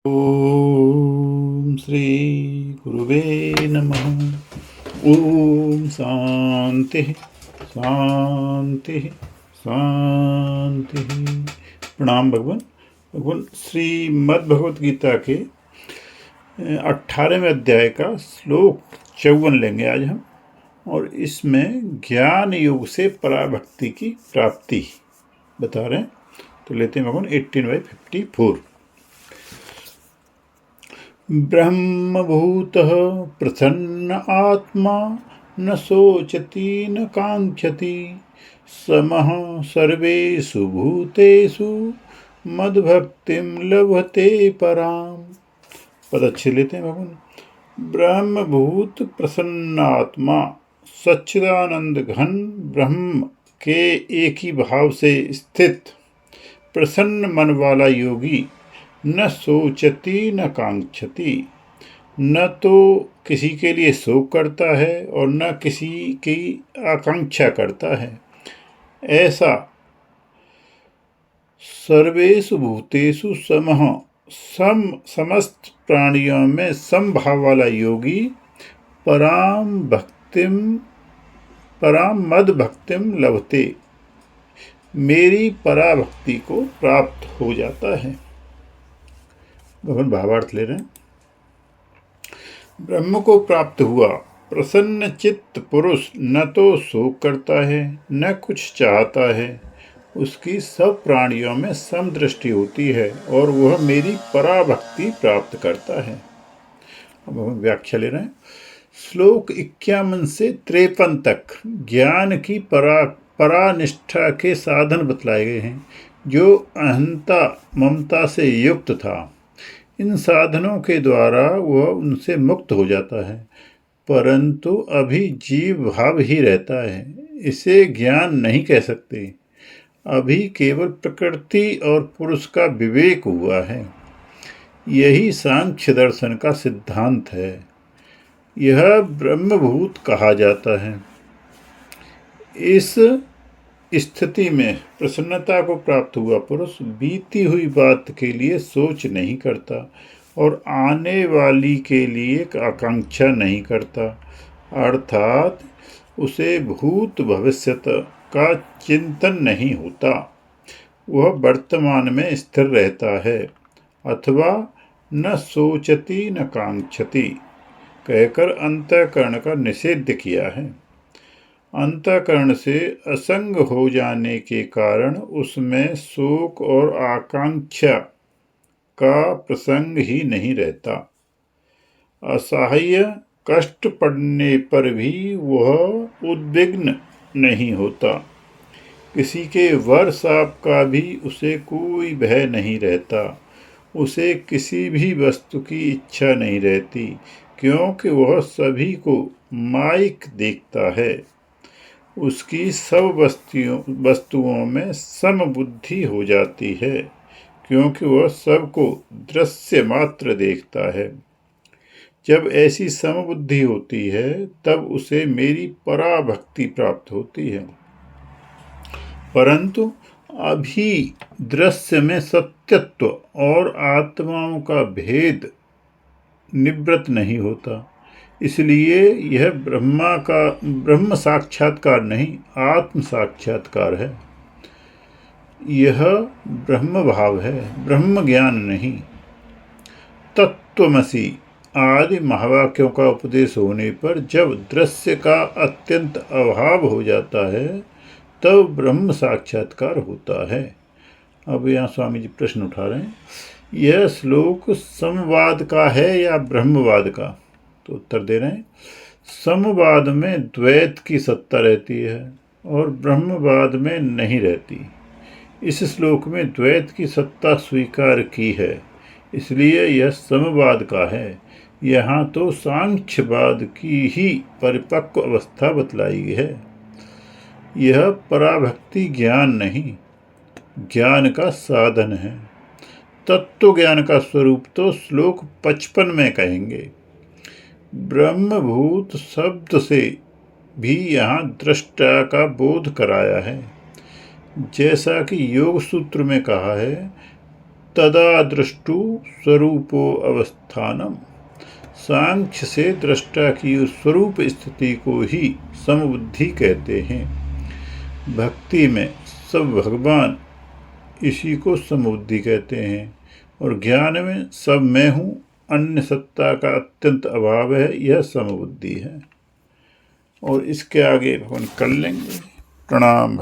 ओम श्री गुरुवे नमः। ओम शांति शांति शांति। प्रणाम भगवान। भगवान श्रीमद् भगवत गीता के 18वें अध्याय का श्लोक 54 लेंगे आज हम, और इसमें ज्ञान योग से पराभक्ति की प्राप्ति बता रहे हैं। तो लेते हैं भगवान 18/54। ब्रह्मभूतः प्रसन्न आत्मा न शोचति न कांक्षति समः सर्वेषु भूतेषु मद्भक्तिं लभते पराम। पद अच्छे लेते हैं भगवान। ब्रह्मभूत प्रसन्न आत्मा, सच्चिदानंद घन ब्रह्म के एक ही भाव से स्थित प्रसन्न मन वाला योगी न सोचती न कांक्षति, न तो किसी के लिए शोक करता है और न किसी की आकांक्षा करता है, ऐसा सर्वेषु भूतेषु समः समस्त प्राणियों में समभाव वाला योगी पराम मद भक्तिम लभते, मेरी पराभक्ति को प्राप्त हो जाता है। भगवान भावार्थ ले रहे हैं। ब्रह्म को प्राप्त हुआ प्रसन्न चित्त पुरुष न तो शोक करता है न कुछ चाहता है, उसकी सब प्राणियों में समदृष्टि होती है और वह मेरी पराभक्ति प्राप्त करता है। अब हम व्याख्या ले रहे हैं। श्लोक 51 से 53 तक ज्ञान की परानिष्ठा के साधन बतलाए गए हैं, जो अहंता ममता से युक्त था। इन साधनों के द्वारा वह उनसे मुक्त हो जाता है, परंतु अभी जीव भाव ही रहता है। इसे ज्ञान नहीं कह सकते। अभी केवल प्रकृति और पुरुष का विवेक हुआ है। यही सांख्य दर्शन का सिद्धांत है। यह ब्रह्मभूत कहा जाता है। इस स्थिति में प्रसन्नता को प्राप्त हुआ पुरुष बीती हुई बात के लिए सोच नहीं करता और आने वाली के लिए आकांक्षा नहीं करता, अर्थात उसे भूत भविष्यत का चिंतन नहीं होता। वह वर्तमान में स्थिर रहता है, अथवा न सोचती न कांक्षति कहकर अंतःकरण का निषेध किया है। अंतःकरण से असंग हो जाने के कारण उसमें शोक और आकांक्षा का प्रसंग ही नहीं रहता। असहाय कष्ट पड़ने पर भी वह उद्विग्न नहीं होता। किसी के वर शाप का भी उसे कोई भय नहीं रहता। उसे किसी भी वस्तु की इच्छा नहीं रहती, क्योंकि वह सभी को माइक देखता है। उसकी सब वस्तुओं में समबुद्धि हो जाती है, क्योंकि वह सबको दृश्य मात्र देखता है। जब ऐसी समबुद्धि होती है तब उसे मेरी पराभक्ति प्राप्त होती है। परंतु अभी दृश्य में सत्यत्व और आत्माओं का भेद निवृत्त नहीं होता, इसलिए यह ब्रह्म साक्षात्कार नहीं, आत्म साक्षात्कार है। यह ब्रह्म भाव है, ब्रह्म ज्ञान नहीं। तत्त्वमसि आदि महावाक्यों का उपदेश होने पर जब दृश्य का अत्यंत अभाव हो जाता है तब ब्रह्म साक्षात्कार होता है। अब यहाँ स्वामी जी प्रश्न उठा रहे हैं, यह श्लोक समवाद का है या ब्रह्मवाद का? तो उत्तर दे रहे हैं, समवाद में द्वैत की सत्ता रहती है और ब्रह्मवाद में नहीं रहती। इस श्लोक में द्वैत की सत्ता स्वीकार की है, इसलिए यह समवाद का है। यहाँ तो सांख्यवाद की ही परिपक्व अवस्था बतलाई है। यह पराभक्ति ज्ञान नहीं, ज्ञान का साधन है। तत्व ज्ञान का स्वरूप तो श्लोक 55 में कहेंगे। ब्रह्मभूत शब्द से भी यहाँ दृष्टा का बोध कराया है। जैसा कि योग सूत्र में कहा है, तदा दृष्टु स्वरूपो अवस्थानम। सांख्य से दृष्टा की उस स्वरूप स्थिति को ही समबुद्धि कहते हैं। भक्ति में सब भगवान, इसी को समबुद्धि कहते हैं। और ज्ञान में सब मैं हूँ, अन्य सत्ता का अत्यंत अभाव है, यह समबुद्धि है। और इसके आगे भगवान कर लेंगे। प्रणाम।